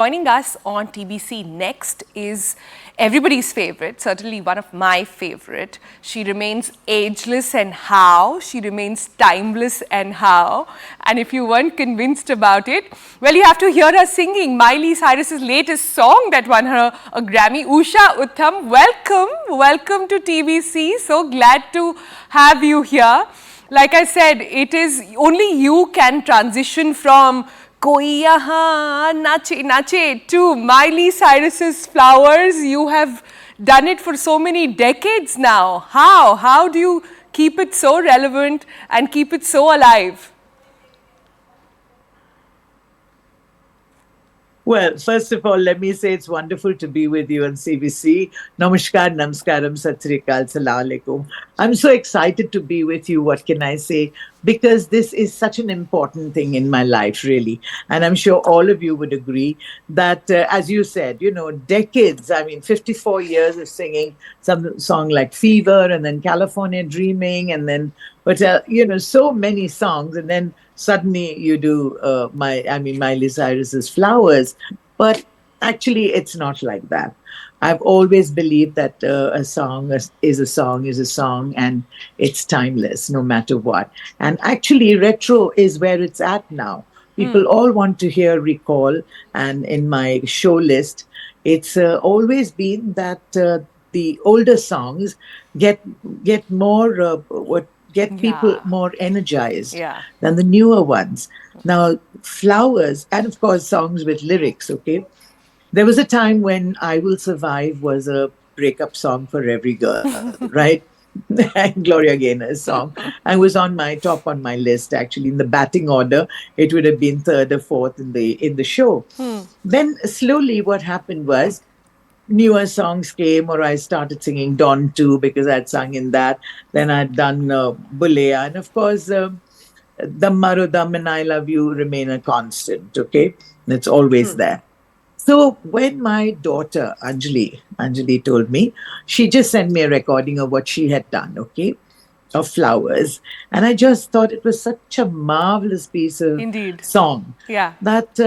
Joining us on TBC next is everybody's favorite, certainly one of my favorite. She remains ageless and how, she remains timeless and how. And if you weren't convinced about it, well, you have to hear her singing Miley Cyrus's latest song that won her a Grammy. Usha Uthup, welcome to TBC. So glad to have you here. Like I said, it is only you can transition from Koi Yahan Nache Nache to Miley Cyrus's Flowers. You have done it for so many decades now. How? How do you keep it so relevant and keep it so alive? Well, first of all, let me say it's wonderful to be with you on CBC. Namaskar, namaskaram, sat sri akal, salam alaikum. I'm so excited to be with you. What can I say? Because this is such an important thing in my life, really. And I'm sure all of you would agree that, as you said, decades, 54 years of singing some song like Fever and then California Dreaming and then, so many songs. And then suddenly you do Miley Cyrus's Flowers. But actually, it's not like that. I've always believed that a song is a song, and it's timeless no matter what. And actually, retro is where it's at now. People all want to hear recall. And in my show list, it's always been that the older songs get more get people more energized than the newer ones. Now, Flowers, and of course, songs with lyrics, okay? There was a time when I Will Survive was a breakup song for every girl, right? Gloria Gaynor's song. And was on my list, actually. In the batting order, it would have been third or fourth in the show. Then slowly what happened was, newer songs came, or I started singing Dawn 2 because I'd sung in that. Then I'd done Bulea. And of course, Dammaro Dam and I Love You remain a constant, okay? It's always there. So when my daughter, Anjali told me, she just sent me a recording of what she had done, okay, of Flowers. And I just thought it was such a marvelous piece of song. Yeah. That...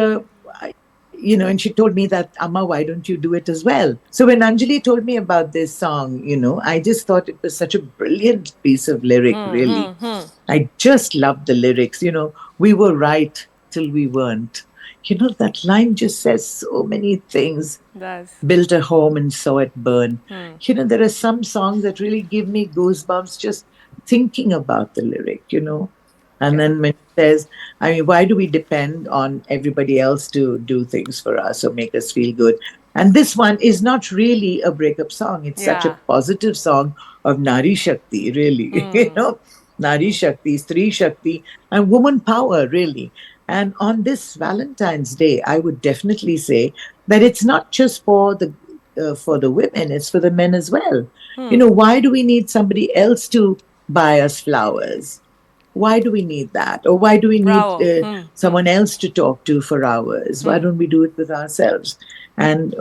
and she told me that, Amma, why don't you do it as well? So when Anjali told me about this song, I just thought it was such a brilliant piece of lyric, really. I just loved the lyrics. We were right till we weren't. That line just says so many things. Built a home and saw it burn. There are some songs that really give me goosebumps just thinking about the lyric, And then when it says, why do we depend on everybody else to do things for us or make us feel good? And this one is not really a breakup song. It's such a positive song of nari-shakti, really. Nari-shakti, Stree-shakti, and woman power, really. And on this Valentine's Day, I would definitely say that it's not just for the women, it's for the men as well. Why do we need somebody else to buy us flowers? Why do we need that? Or why do we need someone else to talk to for hours? Why don't we do it with ourselves? And,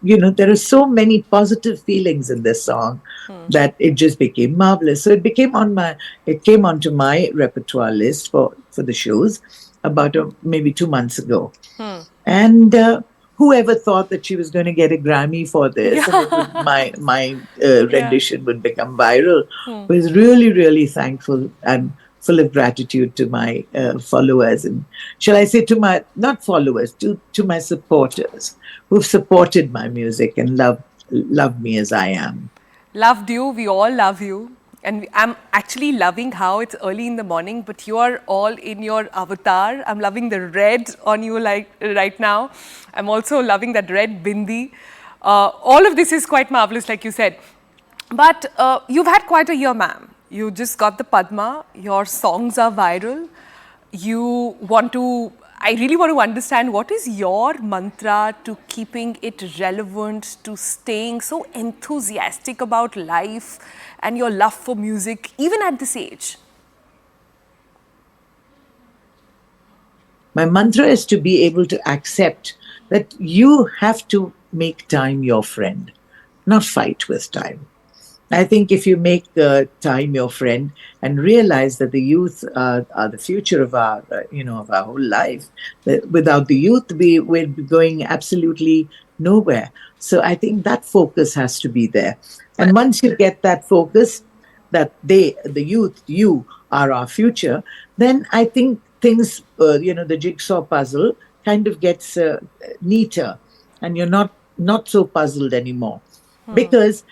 there are so many positive feelings in this song that it just became marvelous. So it came onto my repertoire list for the shows about maybe 2 months ago. And whoever thought that she was going to get a Grammy for this, and my rendition would become viral, was really, really thankful and full of gratitude to my followers, and shall I say to my, not followers, to my supporters who've supported my music and loved me as I am. Loved you, we all love you. And I'm actually loving how it's early in the morning, but you are all in your avatar. I'm loving the red on you like right now. I'm also loving that red bindi. All of this is quite marvelous, like you said. But you've had quite a year, ma'am. You just got the Padma. Your songs are viral. I really want to understand, what is your mantra to keeping it relevant, to staying so enthusiastic about life and your love for music, even at this age? My mantra is to be able to accept that you have to make time your friend, not fight with time. I think if you make time your friend and realize that the youth are the future of our, of our whole life. That without the youth, we will be going absolutely nowhere. So I think that focus has to be there. And once you get that focus, that the youth, you are our future, then I think things, the jigsaw puzzle kind of gets neater, and you're not so puzzled anymore because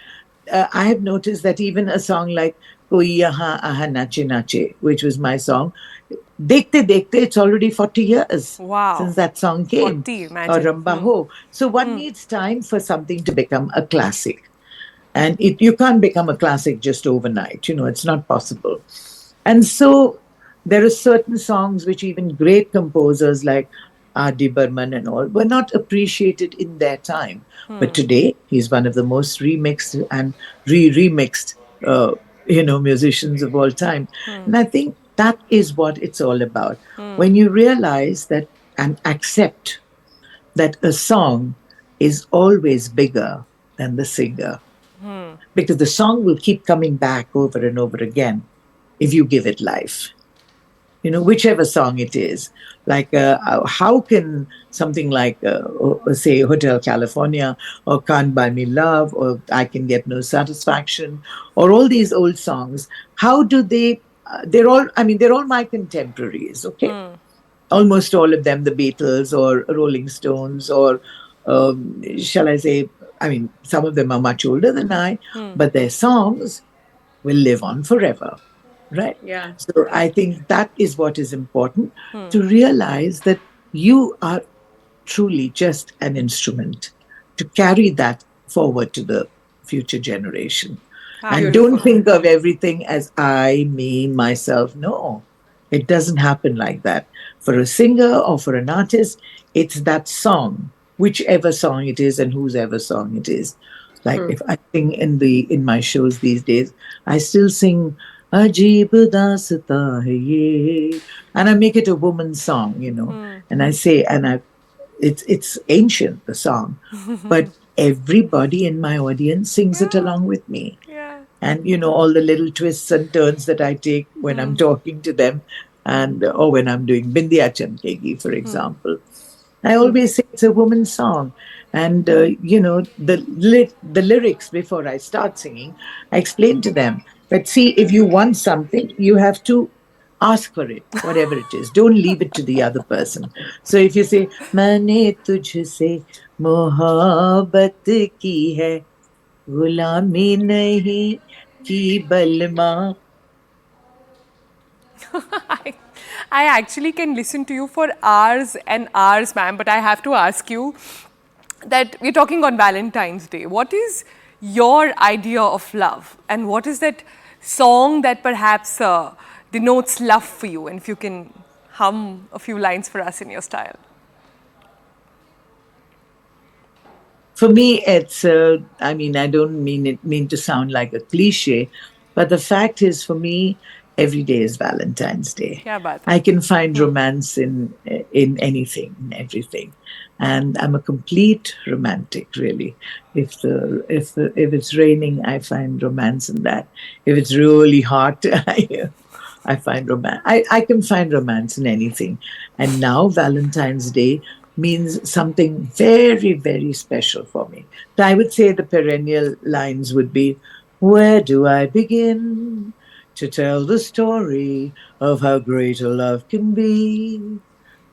I have noticed that even a song like Koi Yahan Aha Nache Nache, which was my song, Dekhte Dekhte, it's already 40 years Wow. since that song came, 40, or imagine. Ramba Ho. So one needs time for something to become a classic. And you can't become a classic just overnight, it's not possible. And so there are certain songs which even great composers like R.D. Burman and all were not appreciated in their time. But today, he's one of the most remixed and remixed, musicians of all time. And I think that is what it's all about. When you realize that and accept that a song is always bigger than the singer, because the song will keep coming back over and over again if you give it life. Whichever song it is. Like, how can something like, say, Hotel California, or Can't Buy Me Love, or I Can Get No Satisfaction, or all these old songs, how do they? They're all my contemporaries. Okay, almost all of them, the Beatles or Rolling Stones, or shall I say, some of them are much older than I, but their songs will live on forever. Right. Yeah. So I think that is what is important, to realize that you are truly just an instrument to carry that forward to the future generation. And don't Beautiful. think of everything as I, me, myself. No, it doesn't happen like that. For a singer or for an artist, it's that song, whichever song it is and whosever song it is. Like Hmm. if I sing in my shows these days, I still sing Ajeeb Daasta Hai Ye, and I make it a woman's song, and I say, and I it's ancient, the song, but everybody in my audience sings it Yeah, along with me. yeah. And all the little twists and turns that I take when I'm talking to them, and or when I'm doing Bindya Chamkegi, for example. I always say it's a woman's song. And, the lyrics before I start singing, I explain to them that, see, if you want something, you have to ask for it, whatever it is. Don't leave it to the other person. So if you say, Maine tujhse mohabbat ki hai, gulami nahi ki balma. I, I actually can listen to you for hours and hours, ma'am, but I have to ask you that we're talking on Valentine's Day. What is your idea of love? And what is that song that perhaps denotes love for you? And if you can hum a few lines for us in your style. For me, it's, I don't mean to sound like a cliche, but the fact is, for me, every day is Valentine's Day. Kya baat hai? I can find romance in anything, in everything, and I'm a complete romantic, really. If it's raining, I find romance in that. If it's really hot, I find romance. I can find romance in anything. And now Valentine's Day means something very, very special for me. So I would say the perennial lines would be, where do I begin to tell the story of how great a love can be?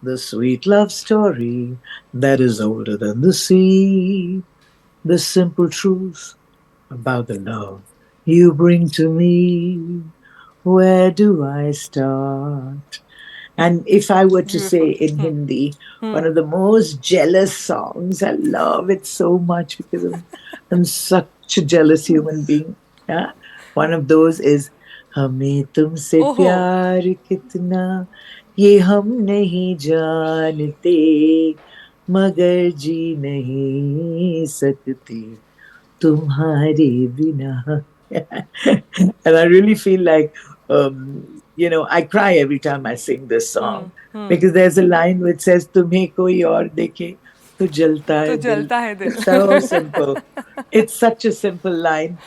The sweet love story that is older than the sea. The simple truth about the love you bring to me. Where do I start? And if I were to say Beautiful. in Hindi, one of the most jealous songs, I love it so much because I'm such a jealous human being. Yeah? One of those is हमें तुमसे Oh, प्यार कितना ये हम नहीं जानते मगर जी नहीं सकते तुम्हारे बिना. And I really feel like, I cry every time I sing this song because there's a line which says, "Tumhe koi aur dekhe, to jalta तो hai dil." जलता है दिल. It's so simple. It's such a simple line.